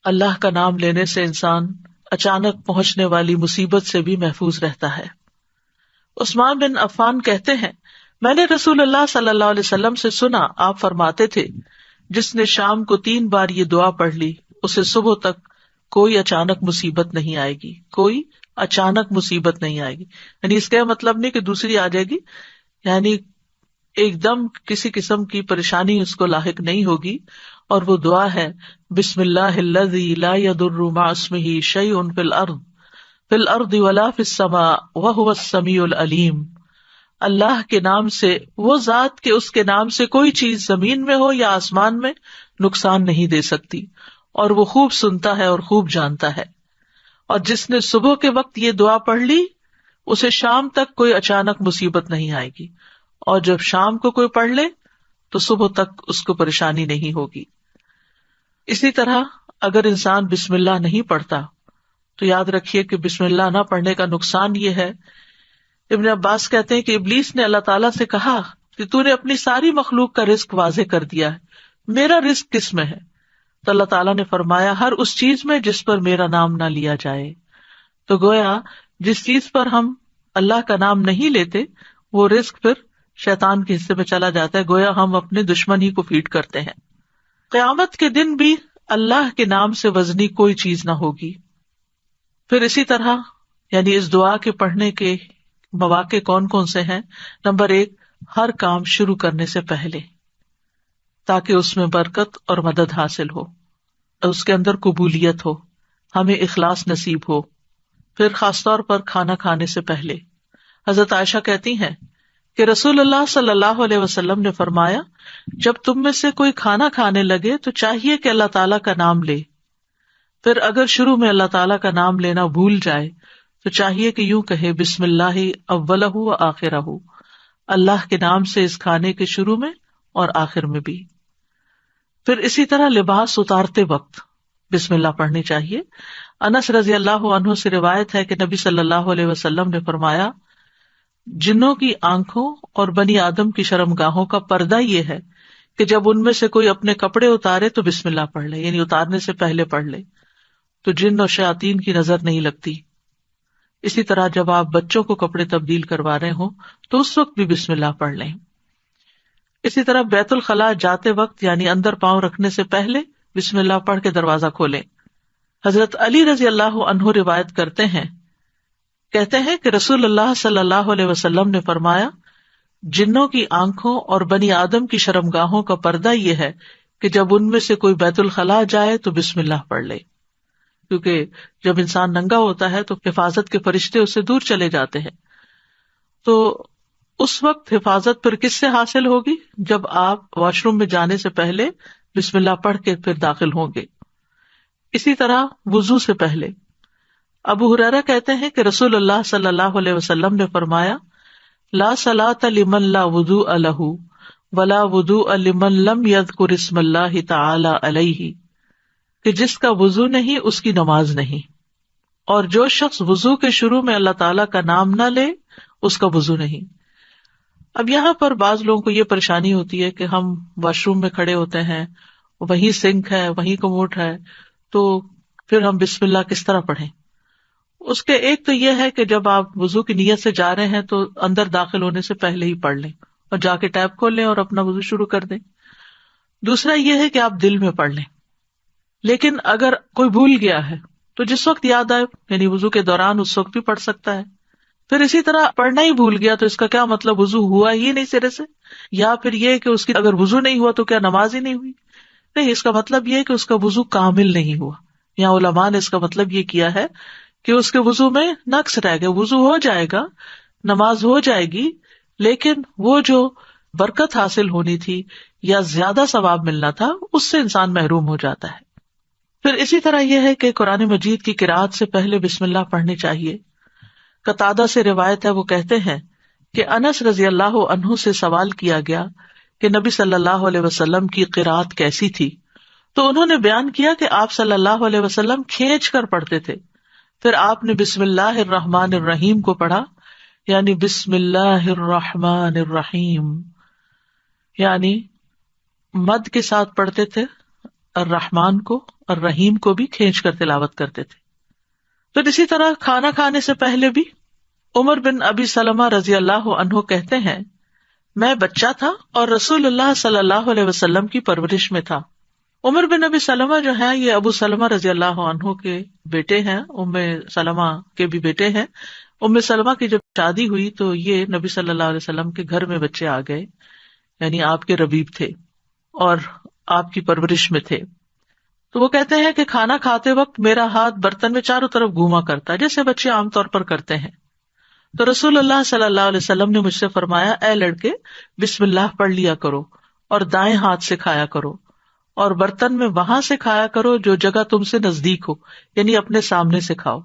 اللہ کا نام لینے سے انسان اچانک پہنچنے والی مصیبت سے بھی محفوظ رہتا ہے۔ عثمان بن عفان کہتے ہیں، میں نے رسول اللہ صلی اللہ علیہ وسلم سے سنا، آپ فرماتے تھے، جس نے شام کو 3 بار یہ دعا پڑھ لی اسے صبح تک کوئی اچانک مصیبت نہیں آئے گی، کوئی اچانک مصیبت نہیں آئے گی۔ یعنی اس کا مطلب نہیں کہ دوسری آ جائے گی، یعنی ایک دم کسی قسم کی پریشانی اس کو لاحق نہیں ہوگی۔ اور وہ دعا ہے، بسم اللہ الذی لا یضر مع اسمہ شیء فی الارض ولا فی السماء وہو السمیع العلیم۔ اللہ کے نام سے، وہ ذات کہ اس کے نام سے کوئی چیز زمین میں ہو یا آسمان میں نقصان نہیں دے سکتی، اور وہ خوب سنتا ہے اور خوب جانتا ہے۔ اور جس نے صبح کے وقت یہ دعا پڑھ لی اسے شام تک کوئی اچانک مصیبت نہیں آئے گی، اور جب شام کو کوئی پڑھ لے تو صبح تک اس کو پریشانی نہیں ہوگی۔ اسی طرح اگر انسان بسم اللہ نہیں پڑھتا تو یاد رکھیے کہ بسم اللہ نہ پڑھنے کا نقصان یہ ہے، ابن عباس کہتے ہیں کہ ابلیس نے اللہ تعالیٰ سے کہا کہ تو نے اپنی ساری مخلوق کا رزق واضح کر دیا ہے، میرا رزق کس میں ہے؟ تو اللہ تعالیٰ نے فرمایا، ہر اس چیز میں جس پر میرا نام نہ لیا جائے۔ تو گویا جس چیز پر ہم اللہ کا نام نہیں لیتے وہ رزق پھر شیطان کے حصے میں چلا جاتا ہے، گویا ہم اپنے دشمن ہی کو فیڈ کرتے ہیں۔ قیامت کے دن بھی اللہ کے نام سے وزنی کوئی چیز نہ ہوگی۔ پھر اسی طرح یعنی اس دعا کے پڑھنے کے مواقع کون کون سے ہیں؟ نمبر 1، ہر کام شروع کرنے سے پہلے، تاکہ اس میں برکت اور مدد حاصل ہو، اس کے اندر قبولیت ہو، ہمیں اخلاص نصیب ہو۔ پھر خاص طور پر کھانا کھانے سے پہلے، حضرت عائشہ کہتی ہیں کہ رسول اللہ صلی اللہ علیہ وسلم نے فرمایا، جب تم میں سے کوئی کھانا کھانے لگے تو چاہیے کہ اللہ تعالیٰ کا نام لے، پھر اگر شروع میں اللہ تعالیٰ کا نام لینا بھول جائے تو چاہیے کہ یوں کہے، بسم اللہ اولہ و آخرہ، اللہ کے نام سے اس کھانے کے شروع میں اور آخر میں بھی۔ پھر اسی طرح لباس اتارتے وقت بسم اللہ پڑھنی چاہیے۔ انس رضی اللہ عنہ سے روایت ہے کہ نبی صلی اللہ علیہ وسلم نے فرمایا، جنوں کی آنکھوں اور بنی آدم کی شرمگاہوں کا پردہ یہ ہے کہ جب ان میں سے کوئی اپنے کپڑے اتارے تو بسم اللہ پڑھ لے، یعنی اتارنے سے پہلے پڑھ لے، تو جن اور شیاطین کی نظر نہیں لگتی۔ اسی طرح جب آپ بچوں کو کپڑے تبدیل کروا رہے ہوں تو اس وقت بھی بسم اللہ پڑھ لیں۔ اسی طرح بیت الخلاء جاتے وقت یعنی اندر پاؤں رکھنے سے پہلے بسم اللہ پڑھ کے دروازہ کھولیں۔ حضرت علی رضی اللہ عنہ روایت کرتے ہیں، کہتے ہیں کہ رسول اللہ صلی اللہ علیہ وسلم نے فرمایا، جنوں کی آنکھوں اور بنی آدم کی شرمگاہوں کا پردہ یہ ہے کہ جب ان میں سے کوئی بیت الخلاء جائے تو بسم اللہ پڑھ لے، کیونکہ جب انسان ننگا ہوتا ہے تو حفاظت کے فرشتے اس سے دور چلے جاتے ہیں۔ تو اس وقت حفاظت پھر کس سے حاصل ہوگی؟ جب آپ واش روم میں جانے سے پہلے بسم اللہ پڑھ کے پھر داخل ہوں گے۔ اسی طرح وضو سے پہلے، ابو ہریرہ کہتے ہیں کہ رسول اللہ صلی اللہ علیہ وسلم نے فرمایا، لا صلاۃ لمن لا وضوء لہ ولا وضوء لمن لم یذکر اسم اللہ تعالی علیہ، کہ جس کا وضو نہیں اس کی نماز نہیں، اور جو شخص وضو کے شروع میں اللہ تعالیٰ کا نام نہ لے اس کا وضو نہیں۔ اب یہاں پر بعض لوگوں کو یہ پریشانی ہوتی ہے کہ ہم واش روم میں کھڑے ہوتے ہیں، وہیں سنک ہے، وہیں کموڈ ہے، تو پھر ہم بسم اللہ کس طرح پڑھیں؟ اس کے ایک تو یہ ہے کہ جب آپ وضو کی نیت سے جا رہے ہیں تو اندر داخل ہونے سے پہلے ہی پڑھ لیں اور جا کے ٹیپ کھول لیں اور اپنا وضو شروع کر دیں۔ دوسرا یہ ہے کہ آپ دل میں پڑھ لیں، لیکن اگر کوئی بھول گیا ہے تو جس وقت یاد آئے، یعنی وضو کے دوران اس وقت بھی پڑھ سکتا ہے۔ پھر اسی طرح پڑھنا ہی بھول گیا تو اس کا کیا مطلب؟ وضو ہوا ہی نہیں سرے سے، یا پھر یہ کہ اس کی اگر وضو نہیں ہوا تو کیا نماز ہی نہیں ہوئی؟ نہیں، اس کا مطلب یہ کہ اس کا وضو کامل نہیں ہوا۔ یہاں علماء نے اس کا مطلب یہ کیا ہے کہ اس کے وضو میں نقص رہ گیا، وضو ہو جائے گا، نماز ہو جائے گی، لیکن وہ جو برکت حاصل ہونی تھی یا زیادہ ثواب ملنا تھا اس سے انسان محروم ہو جاتا ہے۔ پھر اسی طرح یہ ہے کہ قرآن مجید کی قرأت سے پہلے بسم اللہ پڑھنی چاہیے۔ قتادہ سے روایت ہے، وہ کہتے ہیں کہ انس رضی اللہ عنہ سے سوال کیا گیا کہ نبی صلی اللہ علیہ وسلم کی قرأت کیسی تھی، تو انہوں نے بیان کیا کہ آپ صلی اللہ علیہ وسلم کھینچ کر پڑھتے تھے۔ پھر آپ نے بسم اللہ الرحمن الرحیم کو پڑھا، یعنی بسم اللہ الرحمن الرحیم، یعنی مد کے ساتھ پڑھتے تھے، الرحمن کو اور رحیم کو بھی کھینچ کر تلاوت کرتے تھے. پھر اسی طرح کھانا کھانے سے پہلے بھی عمر بن ابی سلمہ رضی اللہ عنہ کہتے ہیں میں بچہ تھا اور رسول اللہ صلی اللہ علیہ وسلم کی پرورش میں تھا. عمر بن ابی سلمہ جو ہے یہ ابو سلمہ رضی اللہ عنہ کے بیٹے ہیں, ام سلمہ کے بھی بیٹے ہیں. ام سلمہ کی جب شادی ہوئی تو یہ نبی صلی اللہ علیہ وسلم کے گھر میں بچے آ گئے, یعنی آپ کے ربیب تھے اور آپ کی پرورش میں تھے. تو وہ کہتے ہیں کہ کھانا کھاتے وقت میرا ہاتھ برتن میں چاروں طرف گھوما کرتا جیسے بچے عام طور پر کرتے ہیں. تو رسول اللہ صلی اللہ علیہ وسلم نے مجھ سے فرمایا اے لڑکے بسم اللہ پڑھ لیا کرو اور دائیں ہاتھ سے کھایا کرو اور برتن میں وہاں سے کھایا کرو جو جگہ تم سے نزدیک ہو, یعنی اپنے سامنے سے کھاؤ.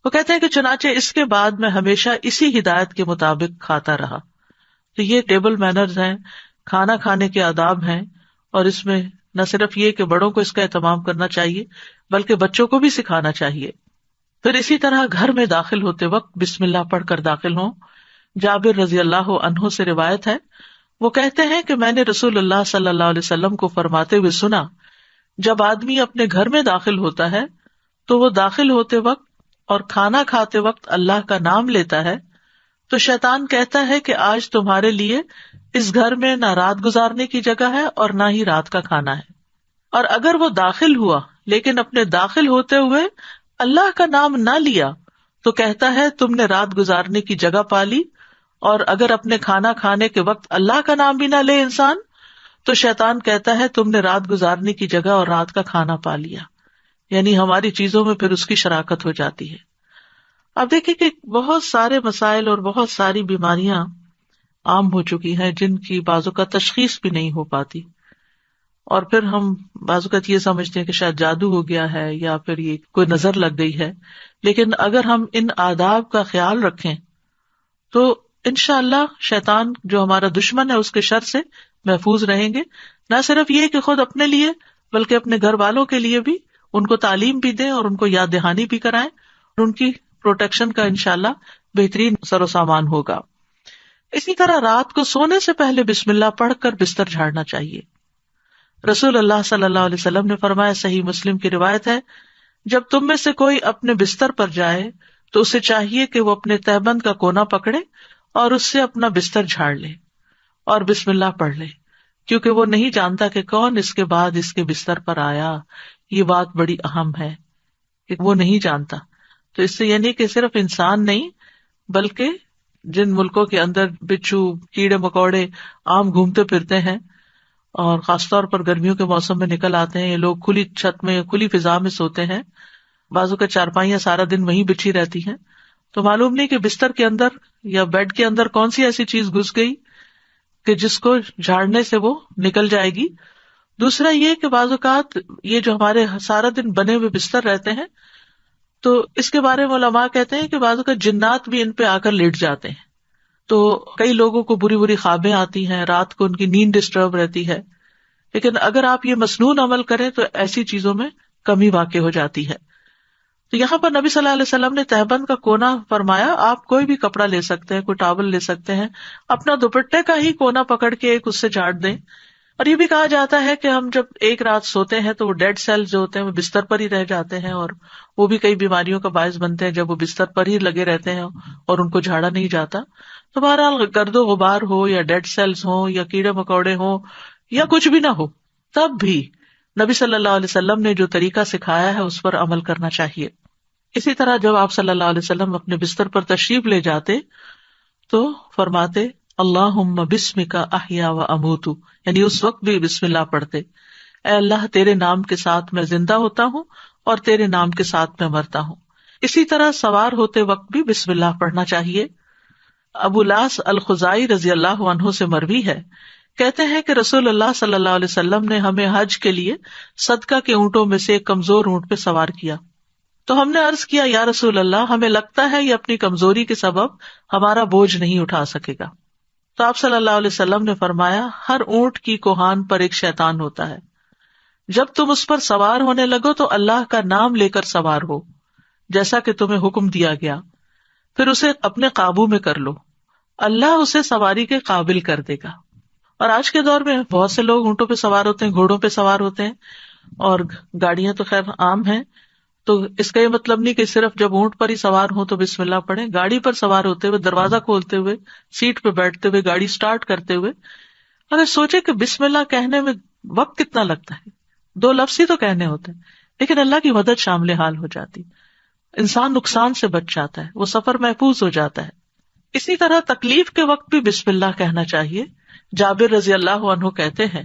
وہ کہتے ہیں کہ چنانچہ اس کے بعد میں ہمیشہ اسی ہدایت کے مطابق کھاتا رہا. تو یہ ٹیبل مینرز ہیں, کھانا کھانے کے آداب ہیں, اور اس میں نہ صرف یہ کہ بڑوں کو اس کا اہتمام کرنا چاہیے بلکہ بچوں کو بھی سکھانا چاہیے. پھر اسی طرح گھر میں داخل ہوتے وقت بسم اللہ پڑھ کر داخل ہوں. جابر رضی اللہ عنہ سے روایت ہے, وہ کہتے ہیں کہ میں نے رسول اللہ صلی اللہ علیہ وسلم کو فرماتے ہوئے سنا جب آدمی اپنے گھر میں داخل ہوتا ہے تو وہ داخل ہوتے وقت اور کھانا کھاتے وقت اللہ کا نام لیتا ہے تو شیطان کہتا ہے کہ آج تمہارے لیے اس گھر میں نہ رات گزارنے کی جگہ ہے اور نہ ہی رات کا کھانا ہے. اور اگر وہ داخل ہوا لیکن اپنے داخل ہوتے ہوئے اللہ کا نام نہ لیا تو کہتا ہے تم نے رات گزارنے کی جگہ پا لی. اور اگر اپنے کھانا کھانے کے وقت اللہ کا نام بھی نہ لے انسان تو شیطان کہتا ہے تم نے رات گزارنے کی جگہ اور رات کا کھانا پا لیا, یعنی ہماری چیزوں میں پھر اس کی شراکت ہو جاتی ہے. اب دیکھیں کہ بہت سارے مسائل اور بہت ساری بیماریاں عام ہو چکی ہیں جن کی بعض اوقات تشخیص بھی نہیں ہو پاتی, اور پھر ہم بعض اوقات یہ سمجھتے ہیں کہ شاید جادو ہو گیا ہے یا پھر یہ کوئی نظر لگ گئی ہے. لیکن اگر ہم ان آداب کا خیال رکھیں تو انشاءاللہ شیطان جو ہمارا دشمن ہے اس کے شر سے محفوظ رہیں گے. نہ صرف یہ کہ خود اپنے لیے بلکہ اپنے گھر والوں کے لیے بھی ان کو تعلیم بھی دیں اور ان کو یاد دہانی بھی کرائیں, اور ان کی پروٹیکشن کا انشاءاللہ بہترین سر و سامان ہوگا. اسی طرح رات کو سونے سے پہلے بسم اللہ پڑھ کر بستر جھاڑنا چاہیے. رسول اللہ صلی اللہ علیہ وسلم نے فرمایا, صحیح مسلم کی روایت ہے, جب تم میں سے کوئی اپنے بستر پر جائے تو اسے چاہیے کہ وہ اپنے تہبند کا کونا پکڑے اور اس سے اپنا بستر جھاڑ لے اور بسم اللہ پڑھ لے, کیونکہ وہ نہیں جانتا کہ کون اس کے بعد اس کے بستر پر آیا. یہ بات بڑی اہم ہے کہ وہ نہیں جانتا. تو اس سے یعنی کہ صرف انسان نہیں بلکہ جن ملکوں کے اندر بچھو کیڑے مکوڑے عام گھومتے پھرتے ہیں اور خاص طور پر گرمیوں کے موسم میں نکل آتے ہیں, یہ لوگ کھلی چھت میں کھلی فضا میں سوتے ہیں, بازو کا چارپائیاں سارا دن وہیں بچھی رہتی ہیں, تو معلوم نہیں کہ بستر کے اندر یا بیڈ کے اندر کون سی ایسی چیز گھس گئی کہ جس کو جھاڑنے سے وہ نکل جائے گی. دوسرا یہ کہ بعض اوقات یہ جو ہمارے سارا دن بنے ہوئے بستر رہتے ہیں تو اس کے بارے میں علماء کہتے ہیں کہ بعض اوقات جنات بھی ان پہ آ کر لیٹ جاتے ہیں. تو کئی لوگوں کو بری بری خوابیں آتی ہیں, رات کو ان کی نیند ڈسٹرب رہتی ہے. لیکن اگر آپ یہ مسنون عمل کریں تو ایسی چیزوں میں کمی واقع ہو جاتی ہے. تو یہاں پر نبی صلی اللہ علیہ وسلم نے تہبند کا کونا فرمایا. آپ کوئی بھی کپڑا لے سکتے ہیں, کوئی ٹاول لے سکتے ہیں, اپنا دوپٹے کا ہی کونا پکڑ کے ایک اس سے جھاڑ دیں. اور یہ بھی کہا جاتا ہے کہ ہم جب ایک رات سوتے ہیں تو وہ ڈیڈ سیلز جو ہوتے ہیں وہ بستر پر ہی رہ جاتے ہیں, اور وہ بھی کئی بیماریوں کا باعث بنتے ہیں جب وہ بستر پر ہی لگے رہتے ہیں اور ان کو جھاڑا نہیں جاتا. تو بہرحال گرد و غبار ہو یا ڈیڈ سیلز ہوں یا کیڑے مکوڑے ہوں یا کچھ بھی نہ ہو, تب بھی نبی صلی اللہ علیہ وسلم نے جو طریقہ سکھایا ہے اس پر عمل کرنا چاہیے. اسی طرح جب آپ صلی اللہ علیہ وسلم اپنے بستر پر تشریف لے جاتے تو فرماتے اللہم بسمک احیا و اموت, یعنی اس وقت بھی بسم اللہ پڑھتے, اے اللہ تیرے نام کے ساتھ میں زندہ ہوتا ہوں اور تیرے نام کے ساتھ میں مرتا ہوں. اسی طرح سوار ہوتے وقت بھی بسم اللہ پڑھنا چاہیے. ابو لاس الخزائی رضی اللہ عنہ سے مروی ہے, کہتے ہیں کہ رسول اللہ صلی اللہ علیہ وسلم نے ہمیں حج کے لیے صدقہ کے اونٹوں میں سے ایک کمزور اونٹ پہ سوار کیا. تو ہم نے عرض کیا یا رسول اللہ, ہمیں لگتا ہے یہ اپنی کمزوری کے سبب ہمارا بوجھ نہیں اٹھا سکے گا. تو آپ صلی اللہ علیہ وسلم نے فرمایا, ہر اونٹ کی کوہان پر ایک شیطان ہوتا ہے, جب تم اس پر سوار ہونے لگو تو اللہ کا نام لے کر سوار ہو جیسا کہ تمہیں حکم دیا گیا, پھر اسے اپنے قابو میں کر لو, اللہ اسے سواری کے قابل کر دے گا. اور آج کے دور میں بہت سے لوگ اونٹوں پہ سوار ہوتے ہیں, گھوڑوں پہ سوار ہوتے ہیں, اور گاڑیاں تو خیر عام ہیں، تو اس کا یہ مطلب نہیں کہ صرف جب اونٹ پر ہی سوار ہوں تو بسم اللہ پڑھیں. گاڑی پر سوار ہوتے ہوئے، دروازہ کھولتے ہوئے، سیٹ پہ بیٹھتے ہوئے، گاڑی سٹارٹ کرتے ہوئے اگر سوچے کہ بسم اللہ کہنے میں وقت کتنا لگتا ہے، 2 لفظ ہی تو کہنے ہوتے ہیں، لیکن اللہ کی مدد شامل حال ہو جاتی، انسان نقصان سے بچ جاتا ہے، وہ سفر محفوظ ہو جاتا ہے. اسی طرح تکلیف کے وقت بھی بسم اللہ کہنا چاہیے. جابر رضی اللہ عنہ کہتے ہیں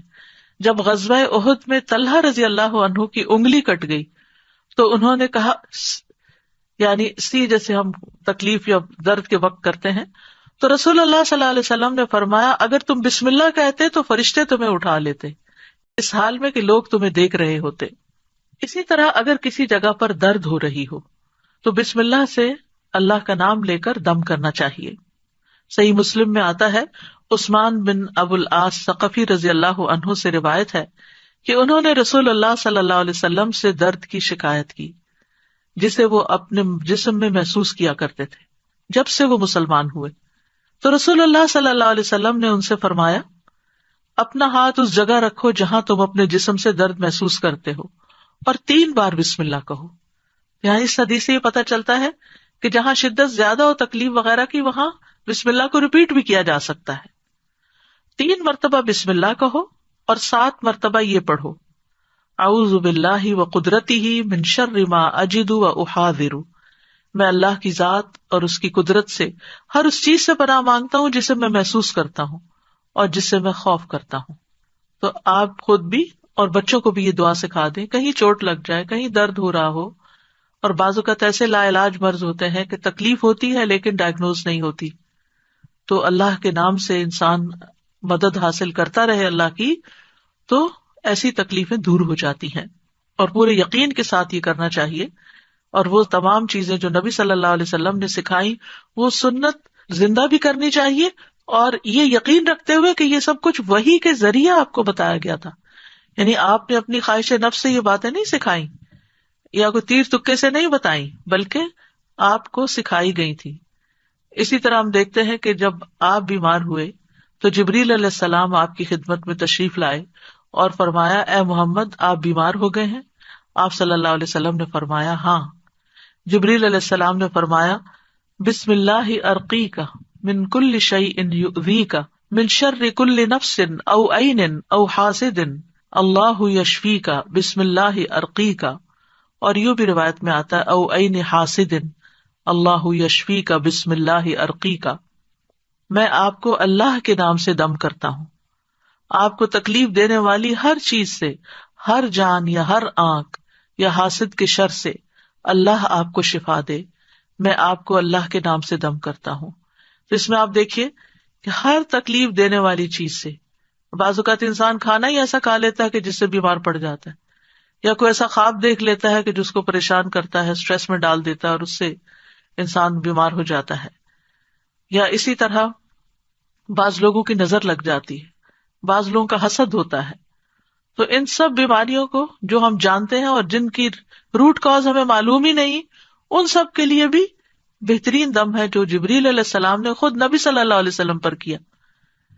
جب غزوہ احد میں طلحہ رضی اللہ عنہ کی انگلی کٹ گئی تو انہوں نے کہا، یعنی جیسے ہم تکلیف یا درد کے وقت کرتے ہیں، تو رسول اللہ صلی اللہ علیہ وسلم نے فرمایا اگر تم بسم اللہ کہتے تو فرشتے تمہیں اٹھا لیتے، اس حال میں کہ لوگ تمہیں دیکھ رہے ہوتے. اسی طرح اگر کسی جگہ پر درد ہو رہی ہو تو بسم اللہ سے اللہ کا نام لے کر دم کرنا چاہیے. صحیح مسلم میں آتا ہے، عثمان بن ابو العاص ثقفی رضی اللہ عنہ سے روایت ہے کہ انہوں نے رسول اللہ صلی اللہ علیہ وسلم سے درد کی شکایت کی جسے وہ اپنے جسم میں محسوس کیا کرتے تھے جب سے وہ مسلمان ہوئے. تو رسول اللہ صلی اللہ علیہ وسلم نے ان سے فرمایا اپنا ہاتھ اس جگہ رکھو جہاں تم اپنے جسم سے درد محسوس کرتے ہو اور 3 بار بسم اللہ کہو. یہاں اس حدیث سے یہ پتہ چلتا ہے کہ جہاں شدت زیادہ ہو تکلیف وغیرہ کی وہاں بسم اللہ کو ریپیٹ بھی کیا جا سکتا ہے. 3 مرتبہ بسم اللہ کہو اور 7 مرتبہ یہ پڑھو اعوذ باللہ وقدرتہ من شر ما اجد واحاذر، میں اللہ کی ذات اور اس کی قدرت سے ہر اس چیز سے پناہ مانگتا ہوں جسے میں محسوس کرتا ہوں اور جس سے میں خوف کرتا ہوں. تو آپ خود بھی اور بچوں کو بھی یہ دعا سکھا دیں، کہیں چوٹ لگ جائے، کہیں درد ہو رہا ہو، اور بعض اوقات ایسے لا علاج مرض ہوتے ہیں کہ تکلیف ہوتی ہے لیکن ڈائگنوز نہیں ہوتی، تو اللہ کے نام سے انسان مدد حاصل کرتا رہے اللہ کی، تو ایسی تکلیفیں دور ہو جاتی ہیں. اور پورے یقین کے ساتھ یہ کرنا چاہیے، اور وہ تمام چیزیں جو نبی صلی اللہ علیہ وسلم نے سکھائی وہ سنت زندہ بھی کرنی چاہیے، اور یہ یقین رکھتے ہوئے کہ یہ سب کچھ وحی کے ذریعے آپ کو بتایا گیا تھا. یعنی آپ نے اپنی خواہش نفس سے یہ باتیں نہیں سکھائیں یا کوئی تیر تکے سے نہیں بتائیں، بلکہ آپ کو سکھائی گئی تھی. اسی طرح ہم دیکھتے ہیں کہ جب آپ بیمار ہوئے تو جبریل علیہ السلام آپ کی خدمت میں تشریف لائے اور فرمایا اے محمد آپ بیمار ہو گئے ہیں؟ آپ صلی اللہ علیہ وسلم نے فرمایا ہاں. جبریل علیہ السلام نے فرمایا بسم اللہ ارقیک من کل شیء یؤذیک من شر کل نفس او عین او حاسد اللہ یشفیک بسم اللہ ارقیک. اور یوں بھی روایت میں آتا ہے او عین حاسد اللہ یشفیک بسم اللہ ارقیک. میں آپ کو اللہ کے نام سے دم کرتا ہوں، آپ کو تکلیف دینے والی ہر چیز سے، ہر جان یا ہر آنکھ یا حاسد کے شر سے اللہ آپ کو شفا دے، میں آپ کو اللہ کے نام سے دم کرتا ہوں. تو اس میں آپ دیکھیے کہ ہر تکلیف دینے والی چیز سے، بعض اوقات انسان کھانا ہی ایسا کھا لیتا ہے کہ جس سے بیمار پڑ جاتا ہے، یا کوئی ایسا خواب دیکھ لیتا ہے کہ جس کو پریشان کرتا ہے، اسٹریس میں ڈال دیتا ہے اور اس سے انسان بیمار ہو جاتا ہے. یا اسی طرح بعض لوگوں کی نظر لگ جاتی ہے، بعض لوگوں کا حسد ہوتا ہے. تو ان سب بیماریوں کو جو ہم جانتے ہیں اور جن کی روٹ کاز ہمیں معلوم ہی نہیں، ان سب کے لیے بھی بہترین دم ہے جو جبریل علیہ السلام نے خود نبی صلی اللہ علیہ وسلم پر کیا.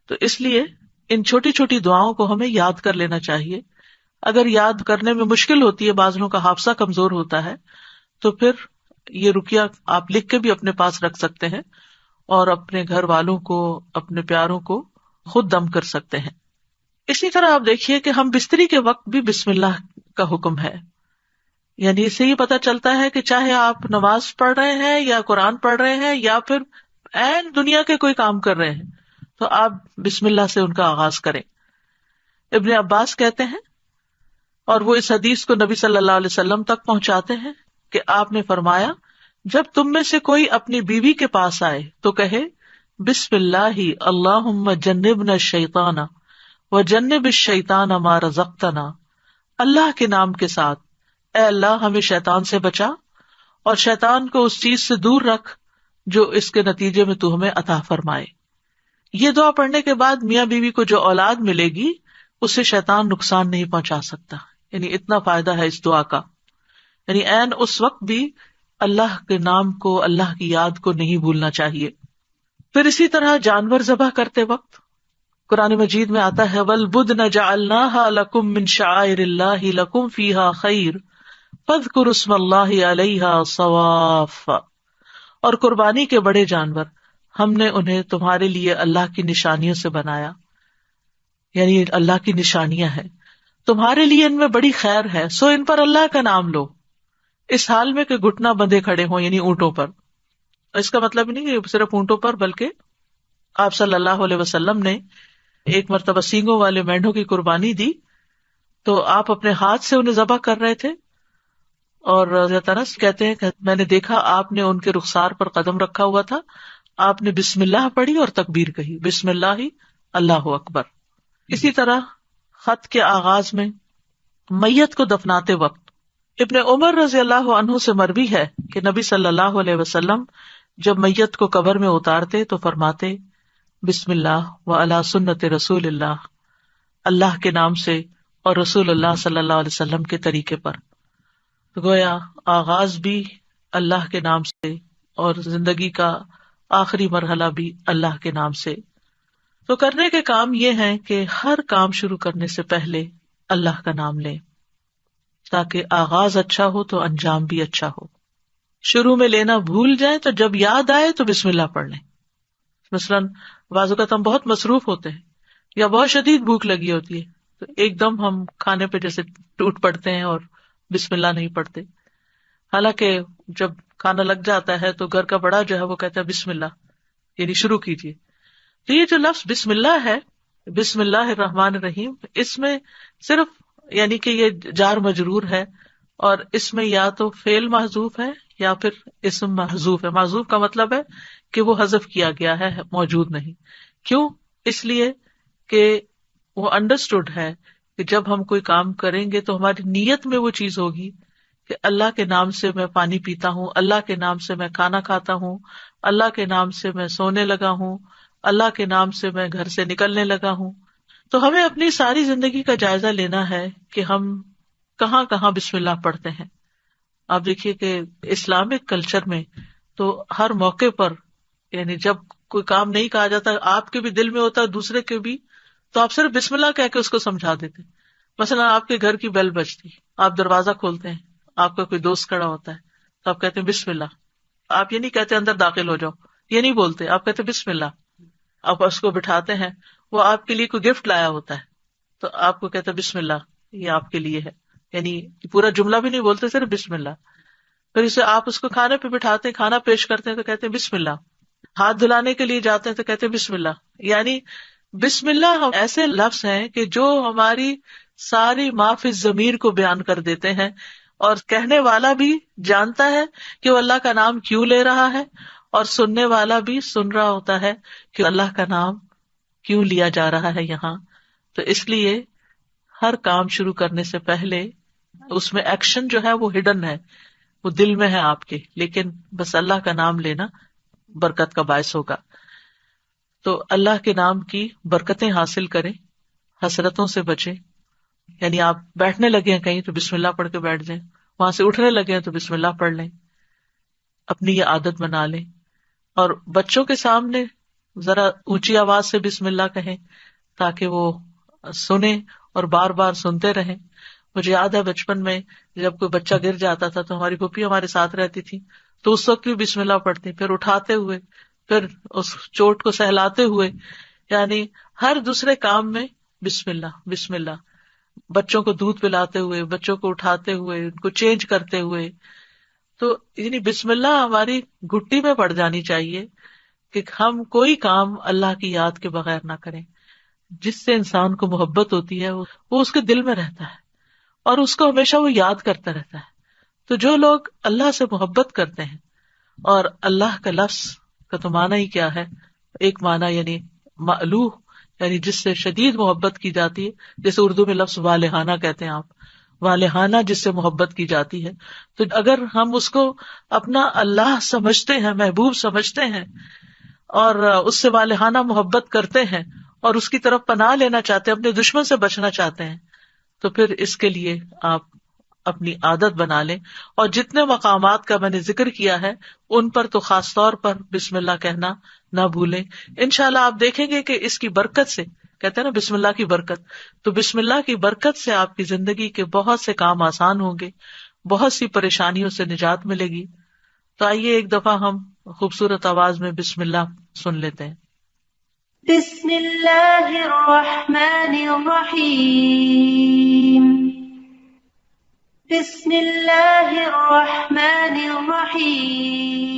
تو اس لیے ان چھوٹی چھوٹی دعاؤں کو ہمیں یاد کر لینا چاہیے. اگر یاد کرنے میں مشکل ہوتی ہے، بعض لوگوں کا حافظہ کمزور ہوتا ہے، تو پھر یہ رقیہ آپ لکھ کے بھی اپنے پاس رکھ سکتے ہیں اور اپنے گھر والوں کو، اپنے پیاروں کو خود دم کر سکتے ہیں. اسی طرح آپ دیکھیے کہ ہم بستری کے وقت بھی بسم اللہ کا حکم ہے. یعنی اس سے یہ پتہ چلتا ہے کہ چاہے آپ نماز پڑھ رہے ہیں یا قرآن پڑھ رہے ہیں یا پھر عین دنیا کے کوئی کام کر رہے ہیں، تو آپ بسم اللہ سے ان کا آغاز کریں. ابن عباس کہتے ہیں، اور وہ اس حدیث کو نبی صلی اللہ علیہ وسلم تک پہنچاتے ہیں کہ آپ نے فرمایا جب تم میں سے کوئی اپنی بیوی کے پاس آئے تو کہے بسم اللہ اللہم جنبنا الشیطان وجنب الشیطان ما رزقتنا. اللہ کے نام کے ساتھ اے اللہ ہمیں شیطان سے بچا اور شیطان کو اس چیز سے دور رکھ جو اس کے نتیجے میں تو ہمیں عطا فرمائے. یہ دعا پڑھنے کے بعد میاں بیوی کو جو اولاد ملے گی اسے شیطان نقصان نہیں پہنچا سکتا. یعنی اتنا فائدہ ہے اس دعا کا. یعنی عین اس وقت بھی اللہ کے نام کو، اللہ کی یاد کو نہیں بھولنا چاہیے. پھر اسی طرح جانور ذبح کرتے وقت قرآن مجید میں آتا ہے وَالْبُدْنَ جَعَلْنَاهَا لَكُم مِّن شَعَائِرِ اللَّهِ لَكُم فِيهَا خَيْرٌ فَاذْكُرُوا اسْمَ اللَّهِ عَلَيْهَا صَوَافَّ، اور قربانی کے بڑے جانور ہم نے انہیں تمہارے لیے اللہ کی نشانیوں سے بنایا، یعنی اللہ کی نشانیاں ہیں، تمہارے لیے ان میں بڑی خیر ہے، سو ان پر اللہ کا نام لو، اس حال میں کہ گھٹنا بندھے کھڑے ہوں، یعنی اونٹوں پر۔ اس کا مطلب نہیں کہ صرف اونٹوں پر، بلکہ آپ صلی اللہ علیہ وسلم نے ایک مرتبہ سینگوں والے مینڈوں کی قربانی دی تو آپ اپنے ہاتھ سے انہیں ذبح کر رہے تھے، اور حضرت انس کہتے ہیں کہ میں نے دیکھا آپ نے ان کے رخسار پر قدم رکھا ہوا تھا، آپ نے بسم اللہ پڑھی اور تکبیر کہی، بسم اللہ اللہ اکبر۔ اسی طرح خط کے آغاز میں میت کو دفناتے وقت ابن عمر رضی اللہ عنہ سے مروی ہے کہ نبی صلی اللہ علیہ وسلم جب میت کو قبر میں اتارتے تو فرماتے بسم اللہ وعلی سنت رسول اللہ، اللہ کے نام سے اور رسول اللہ صلی اللہ علیہ وسلم کے طریقے پر۔ گویا آغاز بھی اللہ کے نام سے اور زندگی کا آخری مرحلہ بھی اللہ کے نام سے۔ تو کرنے کے کام یہ ہیں کہ ہر کام شروع کرنے سے پہلے اللہ کا نام لیں، تاکہ آغاز اچھا ہو تو انجام بھی اچھا ہو۔ شروع میں لینا بھول جائیں تو جب یاد آئے تو بسم اللہ پڑھ لیں۔ مثلاً بعض اوقات ہم بہت مصروف ہوتے ہیں یا بہت شدید بھوک لگی ہوتی ہے تو ایک دم ہم کھانے پہ جیسے ٹوٹ پڑتے ہیں اور بسم اللہ نہیں پڑھتے، حالانکہ جب کھانا لگ جاتا ہے تو گھر کا بڑا جو ہے وہ کہتا ہے بسم اللہ، یعنی شروع کیجیے۔ تو یہ جو لفظ بسم اللہ ہے، بسم اللہ الرحمن الرحیم، اس میں صرف یعنی کہ یہ جار مجرور ہے، اور اس میں یا تو فعل محذوف ہے یا پھر اسم محذوف ہے۔ محذوف کا مطلب ہے کہ وہ حذف کیا گیا ہے، موجود نہیں۔ کیوں؟ اس لیے کہ وہ انڈرسٹوڈ ہے کہ جب ہم کوئی کام کریں گے تو ہماری نیت میں وہ چیز ہوگی کہ اللہ کے نام سے میں پانی پیتا ہوں، اللہ کے نام سے میں کھانا کھاتا ہوں، اللہ کے نام سے میں سونے لگا ہوں، اللہ کے نام سے میں گھر سے نکلنے لگا ہوں۔ تو ہمیں اپنی ساری زندگی کا جائزہ لینا ہے کہ ہم کہاں کہاں بسم اللہ پڑھتے ہیں۔ آپ دیکھیے کہ اسلامک کلچر میں تو ہر موقع پر، یعنی جب کوئی کام نہیں کہا جاتا، آپ کے بھی دل میں ہوتا ہے دوسرے کے بھی، تو آپ صرف بسم اللہ کہہ کے اس کو سمجھا دیتے۔ مثلا آپ کے گھر کی بیل بجتی، آپ دروازہ کھولتے ہیں، آپ کا کوئی دوست کھڑا ہوتا ہے تو آپ کہتے ہیں بسم اللہ۔ آپ یہ نہیں کہتے اندر داخل ہو جاؤ، یہ نہیں بولتے، آپ کہتے بسم اللہ۔ آپ اس کو بٹھاتے ہیں، وہ آپ کے لیے کوئی گفٹ لایا ہوتا ہے تو آپ کو کہتے ہیں بسم اللہ، یہ آپ کے لیے ہے، یعنی پورا جملہ بھی نہیں بولتے، صرف بسم اللہ۔ پھر اسے آپ اس کو کھانے پہ بٹھاتے ہیں، کھانا پیش کرتے ہیں تو کہتے ہیں بسم اللہ۔ ہاتھ دھلانے کے لیے جاتے ہیں تو کہتے ہیں بسم اللہ۔ یعنی بسم اللہ ایسے لفظ ہیں کہ جو ہماری ساری ما فی الضمیر کو بیان کر دیتے ہیں، اور کہنے والا بھی جانتا ہے کہ وہ اللہ کا نام کیوں لے رہا ہے، اور سننے والا بھی سن رہا ہوتا ہے کہ اللہ کا نام کیوں لیا جا رہا ہے یہاں۔ تو اس لیے ہر کام شروع کرنے سے پہلے اس میں ایکشن جو ہے وہ ہڈن ہے، وہ دل میں ہے آپ کے، لیکن بس اللہ کا نام لینا برکت کا باعث ہوگا۔ تو اللہ کے نام کی برکتیں حاصل کریں، حسرتوں سے بچیں۔ یعنی آپ بیٹھنے لگے ہیں کہیں تو بسم اللہ پڑھ کے بیٹھ جائیں، وہاں سے اٹھنے لگے ہیں تو بسم اللہ پڑھ لیں، اپنی یہ عادت بنا لیں۔ اور بچوں کے سامنے ذرا اونچی آواز سے بسم اللہ کہیں تاکہ وہ سنیں اور بار بار سنتے رہیں۔ مجھے یاد ہے بچپن میں جب کوئی بچہ گر جاتا تھا تو ہماری پھوپھی ہمارے ساتھ رہتی تھی، تو اس وقت بھی بسم اللہ پڑھتی، پھر اٹھاتے ہوئے، پھر اس چوٹ کو سہلاتے ہوئے، یعنی ہر دوسرے کام میں بسم اللہ بسم اللہ۔ بچوں کو دودھ پلاتے ہوئے، بچوں کو اٹھاتے ہوئے، ان کو چینج کرتے ہوئے، تو یعنی بسم اللہ ہماری گھٹی میں پڑ جانی چاہیے کہ ہم کوئی کام اللہ کی یاد کے بغیر نہ کریں۔ جس سے انسان کو محبت ہوتی ہے وہ اس کے دل میں رہتا ہے اور اس کو ہمیشہ وہ یاد کرتا رہتا ہے۔ تو جو لوگ اللہ سے محبت کرتے ہیں، اور اللہ کا لفظ کا تو معنی ہی کیا ہے، ایک معنی یعنی مألوہ، یعنی جس سے شدید محبت کی جاتی ہے، جیسے اردو میں لفظ والہانہ کہتے ہیں آپ، والہانہ جس سے محبت کی جاتی ہے۔ تو اگر ہم اس کو اپنا اللہ سمجھتے ہیں، محبوب سمجھتے ہیں، اور اس سے والہانہ محبت کرتے ہیں، اور اس کی طرف پناہ لینا چاہتے ہیں، اپنے دشمن سے بچنا چاہتے ہیں، تو پھر اس کے لیے آپ اپنی عادت بنا لیں۔ اور جتنے مقامات کا میں نے ذکر کیا ہے ان پر تو خاص طور پر بسم اللہ کہنا نہ بھولیں۔ انشاءاللہ آپ دیکھیں گے کہ اس کی برکت سے کہتے ہیں نا بسم اللہ کی برکت، تو بسم اللہ کی برکت سے آپ کی زندگی کے بہت سے کام آسان ہوں گے، بہت سی پریشانیوں سے نجات ملے گی. تو آئیے ایک دفعہ ہم خوبصورت آواز میں بسم اللہ سن لیتے ہیں. بسم اللہ الرحمن الرحیم. بسم اللہ الرحمن الرحیم.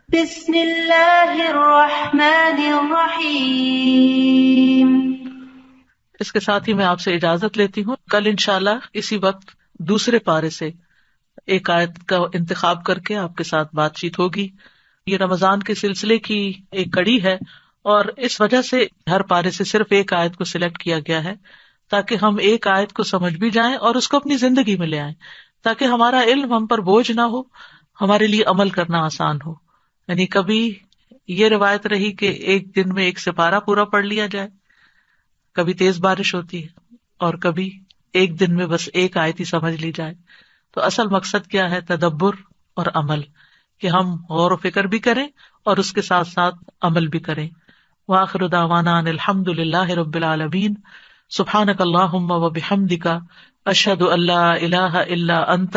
بسم اللہ الرحمن الرحیم. اس کے ساتھ ہی میں آپ سے اجازت لیتی ہوں. کل انشاءاللہ اسی وقت دوسرے پارے سے ایک آیت کا انتخاب کر کے آپ کے ساتھ بات چیت ہوگی. یہ رمضان کے سلسلے کی ایک کڑی ہے اور اس وجہ سے ہر پارے سے صرف ایک آیت کو سلیکٹ کیا گیا ہے تاکہ ہم ایک آیت کو سمجھ بھی جائیں اور اس کو اپنی زندگی میں لے آئیں، تاکہ ہمارا علم ہم پر بوجھ نہ ہو، ہمارے لیے عمل کرنا آسان ہو. یعنی کبھی یہ روایت رہی کہ ایک دن میں ایک سپارہ پورا پڑھ لیا جائے، کبھی تیز بارش ہوتی ہے اور کبھی ایک دن میں بس ایک آیت ہی سمجھ لی جائے. تو اصل مقصد کیا ہے؟ تدبر اور عمل، کہ ہم غور و فکر بھی کریں اور اس کے ساتھ ساتھ عمل بھی کریں. وآخر دعوانا ان الحمد للہ رب العالمین. سبحانک اللہم وبحمدک، اشہد ان لا الہ الا انت،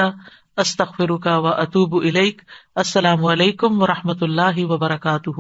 استغفرک واتوب الیک. السلام علیکم ورحمۃ اللہ وبرکاتہ.